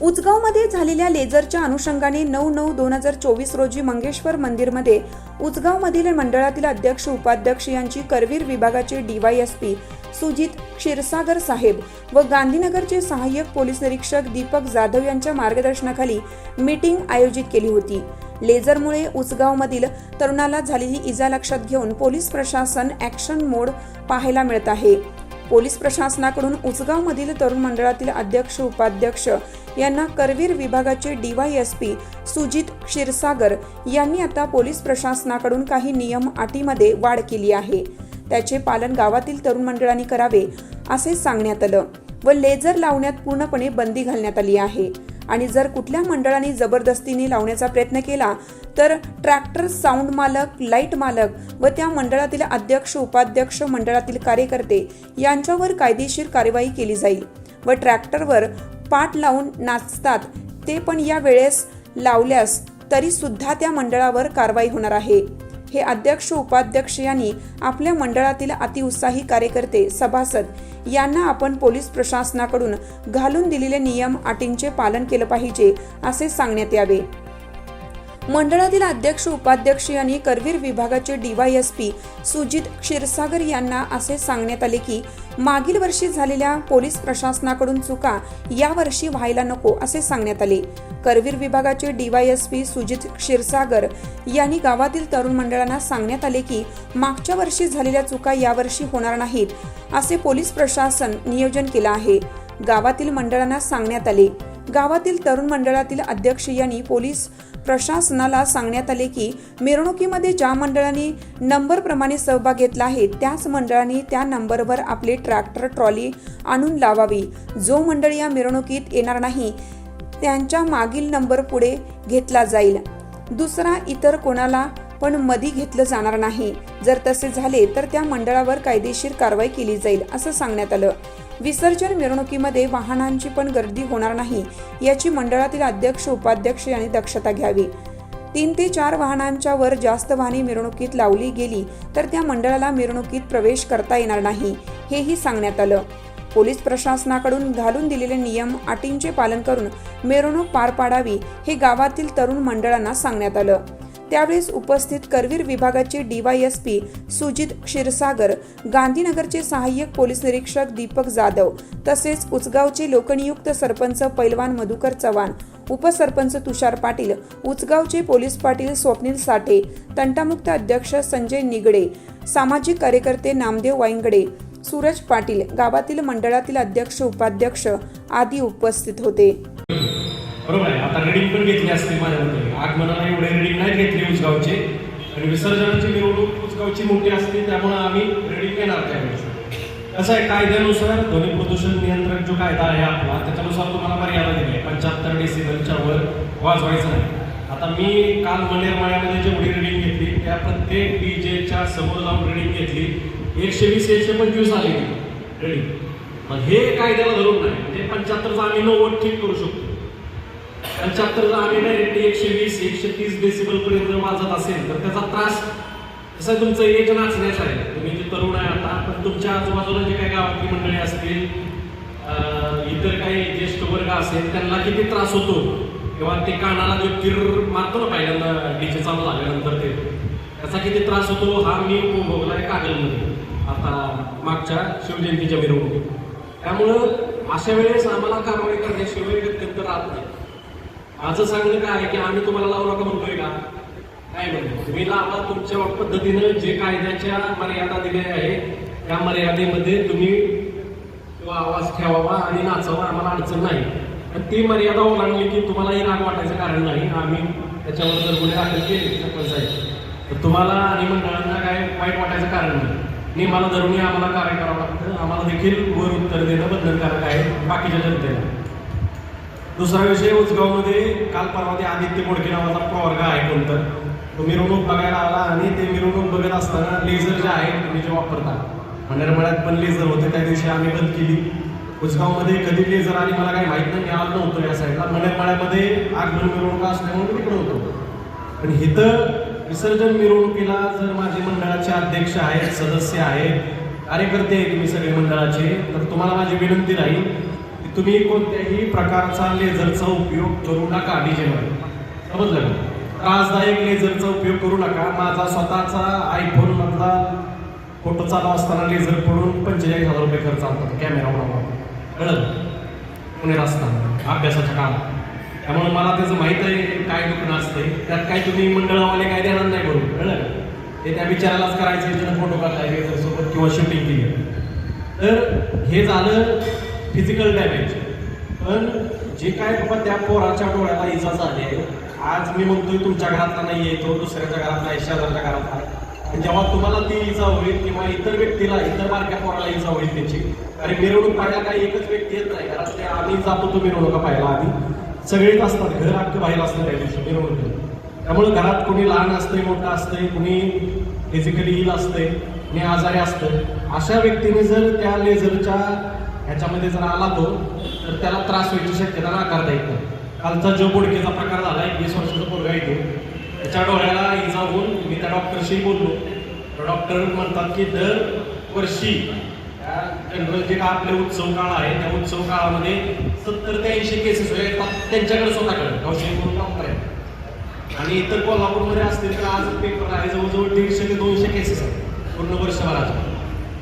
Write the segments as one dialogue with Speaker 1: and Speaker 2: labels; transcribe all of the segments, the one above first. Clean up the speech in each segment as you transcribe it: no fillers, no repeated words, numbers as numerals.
Speaker 1: उचगावमध्ये झालेल्या लेझरच्या अनुषंगाने 9/9/2024 रोजी मंगेश्वर मंदिरमध्ये उचगावमधील मंडळातील अध्यक्ष उपाध्यक्ष यांची करवीर विभागाचे DYSP सुजित क्षीरसागर साहेब व गांधीनगरचे सहाय्यक पोलीस निरीक्षक दीपक जाधव यांच्या मार्गदर्शनाखाली मीटिंग आयोजित केली होती। लेझरमुळे उचगावमधील तरुणाला झालेली इजा लक्षात घेऊन पोलीस प्रशासन ॲक्शन मोड पाहायला मिळत आहे। पोलीस प्रशासनाकडून उचगावमधील तरुण मंडळातील अध्यक्ष उपाध्यक्ष यांना करवीर विभागाचे DYSP सुजित क्षीरसागर यांनी आता पोलीस प्रशासनाकडून काही नियम अटीमध्ये वाढ केली आहे। त्याचे पालन गावातील तरुण मंडळांनी करावे असे सांगण्यात आलं व लेझर लावण्यात पूर्णपणे बंदी घालण्यात आली आहे आणि जर कुठल्या मंडळाने जबरदस्तीने लावण्याचा प्रयत्न केला तर ट्रॅक्टर साऊंड मालक, लाईट मालक व त्या मंडळातील अध्यक्ष उपाध्यक्ष मंडळातील कार्यकर्ते यांच्यावर कायदेशीर कार्यवाही केली जाईल व ट्रॅक्टरवर पाट लावून नाचतात ते पण या वेळेस लावल्यास तरी सुद्धा त्या मंडळावर कारवाई होणार आहे। हे अध्यक्ष उपाध्यक्ष यांनी आपल्या मंडळातील अतिउत्साही कार्यकर्ते सभासद यांना आपण पोलीस प्रशासनाकडून घालून दिलेले नियम अटींचे पालन केले पाहिजे असे सांगण्यात यावे। मंडळातील अध्यक्ष उपाध्यक्ष यांनी करवीर विभागाचे DYSP सुजित क्षीरसागर यांना असे सांगण्यात आले की मागील वर्षी झालेल्या पोलीस प्रशासनाकडून चुका यावर्षी व्हायला नको असे सांगण्यात आले। करवीर विभागाचे DYSP सुजित क्षीरसागर यांनी गावातील तरुण मंडळांना सांगण्यात आले की मागच्या वर्षी झालेल्या चुका यावर्षी होणार नाहीत असे पोलीस प्रशासन नियोजन केले आहे। गावातील मंडळांना सांगण्यात आले। गावातील तरुण मंडळातील अध्यक्ष यांनी पोलीस प्रशासनाला सांगण्यात आले की मिरवणुकीमध्ये ज्या मंडळांनी नंबर प्रमाणे सहभाग घेतला आहे त्याच मंडळांनी त्या नंबरवर आपले ट्रॅक्टर ट्रॉली आणून लावावी। जो मंडळ या मिरवणुकीत येणार नाही त्यांच्या मागील नंबर पुढे घेतला जाईल। दुसरा इतर कोणाला पण मधी घेतलं जाणार नाही। जर तसे झाले तर त्या मंडळावर कायदेशीर कारवाई केली जाईल असं सांगण्यात आलं। विसर्जन मिरवणुकीमध्ये वाहनांची पण गर्दी होणार नाही याची मंडळातील अध्यक्ष उपाध्यक्ष यांनी दक्षता घ्यावी। 3 ते 4 वाहनांच्या वर जास्त वाहने मिरवणुकीत लावली गेली तर त्या मंडळाला मिरवणुकीत प्रवेश करता येणार नाही हेही सांगण्यात आलं। पोलीस प्रशासनाकडून घालून दिलेले नियम अटींचे पालन करून मिरवणूक पार पाडावी हे गावातील तरुण मंडळांना सांगण्यात आलं। त्यावेळेस उपस्थित करवीर विभागाचे DYSP सुजित क्षीरसागर, गांधीनगरचे सहाय्यक पोलीस निरीक्षक दीपक जाधव तसेच उचगावचे लोकनियुक्त सरपंच पैलवान मधुकर चव्हाण, उपसरपंच तुषार पाटील, उचगावचे पोलीस पाटील स्वप्नील साठे, तंटामुक्त अध्यक्ष संजय निगडे, सामाजिक कार्यकर्ते नामदेव वाईंगडे, सूरज पाटील, गावातील मंडळातील अध्यक्ष उपाध्यक्ष आदी उपस्थित होते।
Speaker 2: बरोबर आहे। आता रीडिंग पण घेतली असते माझ्यामध्ये, आगमनाला एवढे रीडिंग नाही घेतली उचगावचे आणि विसर्जनाची मिरवणूक उचगावची मोठी असते त्यामुळे आम्ही रीडिंग घेणार त्यावेळेस। कसं आहे, कायद्यानुसार ध्वनी प्रदूषण नियंत्रण जो कायदा आहे आपला त्याच्यानुसार तुम्हाला मर्यादा दिली आहे 75 डेसिबलच्या वर वाजवायचं नाही। आता मी काल मनेरमाळ्यामध्ये जेवढी रीडिंग घेतली त्या प्रत्येक डीजेच्या समोर जाऊन रीडिंग घेतली 120-125 आली रीडिंग। मग हे कायद्याला धरून नाही, म्हणजे 75चा आम्ही 90 ठीक करू शकतो। 75चा आम्ही डायरेक्ट 120-130 डेसिबल पर्यंत वाजत असेल तर त्याचा त्रास कसं तुमचं एज नाचण्याचं आहे। तुम्ही जे तरुण आहे आता, पण तुमच्या आजूबाजूला जे काही गावातली मंडळी असतील, इतर काही ज्येष्ठ वर्ग असेल त्यांना किती त्रास होतो किंवा ते कानाला जो किर मारतो ना पहिल्यांदा डीजे चालू झाल्यानंतर त्याचा किती त्रास होतो हा मी भोगला आहे कागलमध्ये आता मागच्या शिवजयंतीच्या मिरवणुकीत। त्यामुळं अशा वेळेस आम्हाला कारवाई करण्याशिवाय गत्यंतर राहत नाही। माझं सांगणं काय आहे की आम्ही तुम्हाला लावू नका म्हणतोय का, काय म्हणतो तुम्ही लावा तुमच्या पद्धतीनं जे कायद्याच्या मर्यादा दिलेल्या आहेत त्या मर्यादेमध्ये तुम्ही आवाज ठेवावा आणि नाचावा, आम्हाला अडचण नाही। पण ती मर्यादा ओलांडली की तुम्हालाही राग वाटायचं कारण नाही। आम्ही त्याच्यावर जर गुन्हे दाखल केले सरपंच आहे तर तुम्हाला आणि मंडळांना काय वाईट वाटायचं कारण नाही। नियमाला धरून आम्हाला कार्य करावं लागतं, आम्हाला देखील वर उत्तर देणं बंधनकारक आहे बाकीच्या जनतेला। दुसरा विषय, उचगावमध्ये काल परवा ते आदित्य मोडके नावाचा प्रवर्ग आहे कोणतं, तो मिरवणूक बघायला आला आणि ते मिरवणूक बघत असताना लेझर जे आहे तुम्ही जे वापरता, मनेरमाळ्यात पण लेझर होते त्या दिवशी आम्ही बंद केली उचगावमध्ये कधी लेझर आली मला काही माहीत नाही, मी आलो नव्हतो या साईडला. मणेरमाळ्यामध्ये आगमन मिरवणूक असल्यामुळे मी तिकडे होतो. पण इथं विसर्जन मिरवणुकीला जर माझे मंडळाचे अध्यक्ष आहेत, सदस्य आहेत, कार्यकर्ते आहेत तुम्ही सगळे मंडळाचे, तर तुम्हाला माझी विनंती राहील की तुम्ही कोणत्याही प्रकारचा लेझरचा उपयोग करू नका डीजेमध्ये. समजलं का? त्रासदायक लेझरचा उपयोग करू नका. माझा स्वतःचा आयफोन मधला फोटो चालू असताना लेझर पडून 45,000 रुपये खर्च आला कॅमेरा उडवला. कळलं? पुण्यात असताना अभ्यासाच्या काळात. त्यामुळे मला त्याचं माहीत आहे काय दुखणं असते. त्यात काही तुम्ही मंडळावाले काय देणार नाही करून. कळलं का? ते त्या विचारालाच करायचं ज्यानं फोटो काढलाय लेझरसोबत किंवा शूटिंग केली. तर हे झालं फिजिकल डॅमेज. पण जे काय बाबा त्या पोराच्या डोळ्याला इजा झाली आहे, आज मी म्हणतोय तुमच्या घरातला नाही आहे, तो दुसऱ्याच्या घरातला आहे, शेजारच्या घरातला आहे. आणि जेव्हा तुम्हाला ती इजा होईल किंवा इतर व्यक्तीला, इतर बारक्या पोराला इजा होईल त्याची, आणि मिरवणूक पाहायला काही एकच व्यक्ती येत नाही घरातले. आम्ही जातो तो मिरवणुका पाहायला, आधी सगळेच असतात, घर अख्खं बाहेर असतं त्या दिवशी मिरवणुकीला. त्यामुळे घरात कोणी लहान असतंय, मोठं असतंय, कुणी फिजिकली इल असतंय, कुणी आजारी असतं. अशा व्यक्तीने जर त्या लेझरच्या ह्याच्यामध्ये जर आला तो, तर त्याला त्रास व्हायची शक्यता नाकारता येत नाही. कालचा जो बोडकेचा प्रकार झाला, 21 वर्षाचा पोरगा येतो, त्याच्या डोळ्याला इजा होऊन मी त्या डॉक्टरशी बोललो. डॉक्टर म्हणतात की दर वर्षी जनरल जे का आपले उत्सव काळ आहे, त्या उत्सव काळामध्ये 70 ते 80 केसेस येतात त्यांच्याकडे स्वतःकडे औषधी करून डॉक्टर आहेत. आणि इतर कोल्हापूरमध्ये असतील तर आज पेपर आहे जवळजवळ 150 ते 200 केसेस आहेत पूर्ण वर्षभराच्या.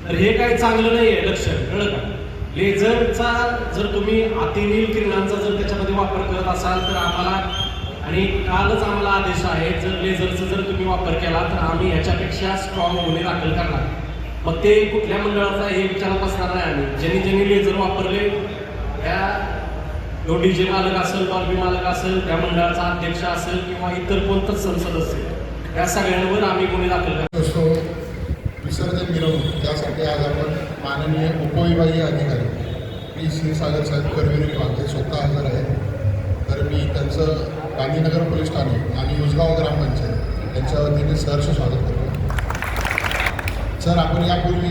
Speaker 2: तर हे काही चांगलं नाही आहे लक्षण. कळलं का? लेझरचा जर तुम्ही अतिनील किरणांचा जर त्याच्यामध्ये वापर करत असाल तर आम्हाला, आणि कालच आम्हाला आदेश आहे, जर लेझरचा जर तुम्ही वापर केला तर आम्ही ह्याच्यापेक्षा स्ट्रॉंग गुन्हे दाखल करणार. मग ते कुठल्या मंडळाचा हे विचारात असणार नाही. आम्ही ज्यांनी लेझर वापरले त्या जो डीजे मालक असेल, डॉल्बी मालक असेल, त्या मंडळाचा अध्यक्ष असेल किंवा इतर कोणतंच संसद असेल, या सगळ्यांवर आम्ही गुन्हे दाखल करतो.
Speaker 3: विसर्जन मिरवणूक त्यासाठी आज आपण माननीय उपविभागीय अधिकारी मी क्षीरसागर साहेब करवीर विभाग ते स्वतः हजर आहेत. तर मी त्यांचं गांधीनगर पोलीस ठाणे आणि उसगाव ग्रामपंचायत यांच्या वतीने सहर्ष स्वागत करतो. सर, आपण यापूर्वी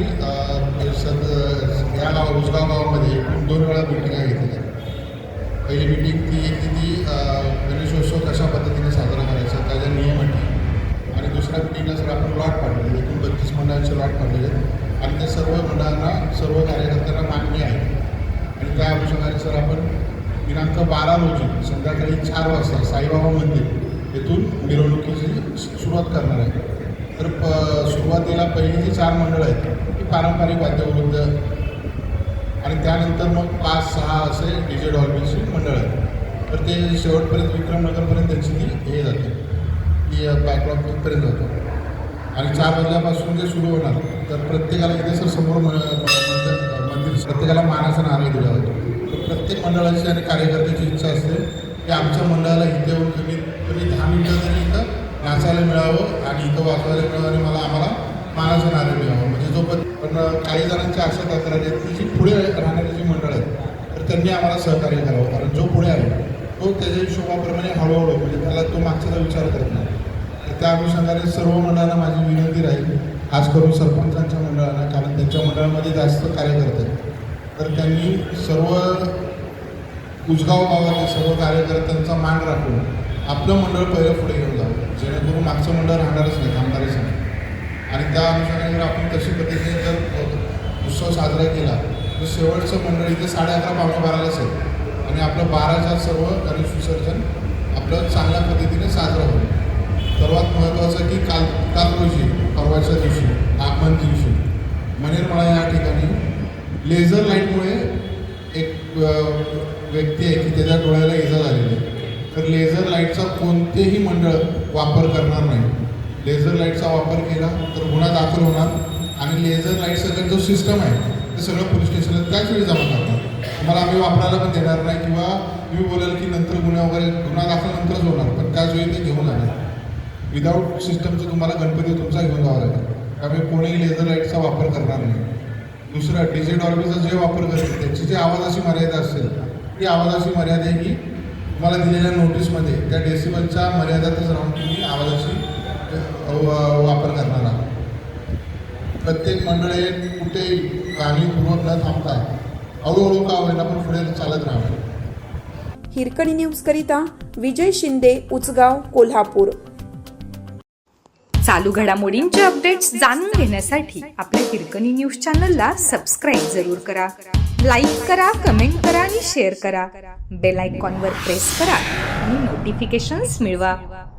Speaker 3: या उसगाव गावामध्ये 2 वेळा मिटिंगा घेतल्या. पहिली मिटिंग ती गणेशोत्सव कशा पद्धतीने साजरा करायचा त्याचा नियम आहे. आणि दुसऱ्या मिटिंगला सर आपण लॉट पाडलेले, एकूण 32 मंडळांचे लॉट पाडलेले आहेत आणि ते सर्व मंडळांना, सर्व कार्यकर्त्यांना मान्य आहे. आणि त्या अनुषंगाने सर आपण दिनांक 12 रोजी संध्याकाळी 4 वाजता साईबाबा मंदिर येथून मिरवणुकीची सुरुवात करणार आहे. तर सुरुवातीला पहिली जी 4 मंडळं आहेत ती पारंपरिक वाद्यवृंद आणि त्यानंतर मग 5-6 असे डीजे डॉल्बीची मंडळ आहेत. तर ते शेवटपर्यंत विक्रमनगरपर्यंत त्यांची ती हे जाते, की बॅकलॉगपर्यंत जातो. आणि 4 वाजल्यापासून जे सुरू होणार तर प्रत्येकाला इथे सर समोर मंदिर प्रत्येकाला मानाचा नारळ दिला जातो. तर प्रत्येक मंडळाची आणि कार्यकर्त्याची इच्छा असते की आमच्या मंडळाला इथे येऊन कमी 10 मिनिटं तरी इथं नाचायला मिळावं आणि इथं वाजवायला मिळावं आणि आम्हाला मानाचं नारळ मिळावं. म्हणजे जो पण काही जणांची अशा तक्रारी आहेत की जी पुढे राहणारी जी मंडळ आहेत तर त्यांनी आम्हाला सहकार्य करावं. कारण जो पुढे आहे तो त्याच्या हिशोबाप्रमाणे हळूहळू म्हणजे त्याला तो मागचा विचार करत नाही. तर त्या अनुषंगाने सर्व मंडळांना माझी विनंती राहील, खास करून सरपंचांच्या मंडळांना, कारण त्यांच्या मंडळामध्ये जास्त कार्यकर्ते आहेत. तर त्यांनी सर्व उसगाव गावातील सर्व कार्यकर्त्यांचा मान राखून आपलं मंडळ पहिलं पुढे घेऊन जावं, जेणेकरून मागचं मंडळ राहणारच नाही, थांबणारच नाही. आणि त्या अनुषंगाने जर आपण तशी पद्धतीने जर उत्सव साजरा केला तर शेवटचं मंडळ इथे 11:30-12:15 आहे आणि आपलं 12च्या सर्व गणेश विसर्जन आपलं चांगल्या पद्धतीने साजरं होईल. सर्वात महत्त्वाचं की काल रोजी परवाच्या दिवशी आगमन दिवशी मणेरमाळा या ठिकाणी लेझर लाईटमुळे एक व्यक्ती आहे की त्याच्या डोळ्याला इजा झालेली आहे. तर लेझर लाईटचा कोणतेही मंडळ वापर करणार नाही. लेझर लाईटचा वापर केला तर गुन्हा दाखल होणार आणि लेझर लाईटचा जो सिस्टम आहे ते सगळं पोलीस स्टेशनला त्याच वेळी जमा करणार. तुम्हाला आम्ही वापरायला पण देणार नाही किंवा मी बोलेल की नंतर गुन्हा दाखल नंतरच होणार, पण त्याच वेळी ते घेऊन जाणार. विदाऊट सिस्टमचं तुम्हाला गणपती तुमचा घेऊन जावा लागेल. त्यामुळे कोणीही लेझर लाईटचा वापर करणार नाही. दुसरं डीजे डॉल्बीचा जे वापर करते त्याची जी आवाजाची मर्यादा असेल ती आवाजाची मर्यादा ही तुम्हाला दिलेल्या नोटीसमध्ये त्या डेसिबलच्या मर्यादातच राहून तुम्ही आवाजाची वापर करणार आहात. प्रत्येक मंडळे कुठेही गाणी पूर्वक न थांबता हळूहळू का होईना पण पुढे चालत राहावं.
Speaker 1: हिरकणी न्यूज करिता विजय शिंदे, उचगाव, कोल्हापूर.
Speaker 4: चालू घडामोडींचे अपडेट्स जाणून घेण्यासाठी आपल्या हिरकणी न्यूज चॅनलला सबस्क्राईब जरूर करा. लाईक करा, कमेंट करा आणि शेअर करा. बेल आयकॉनवर प्रेस करा आणि नोटिफिकेशन्स मिळवा.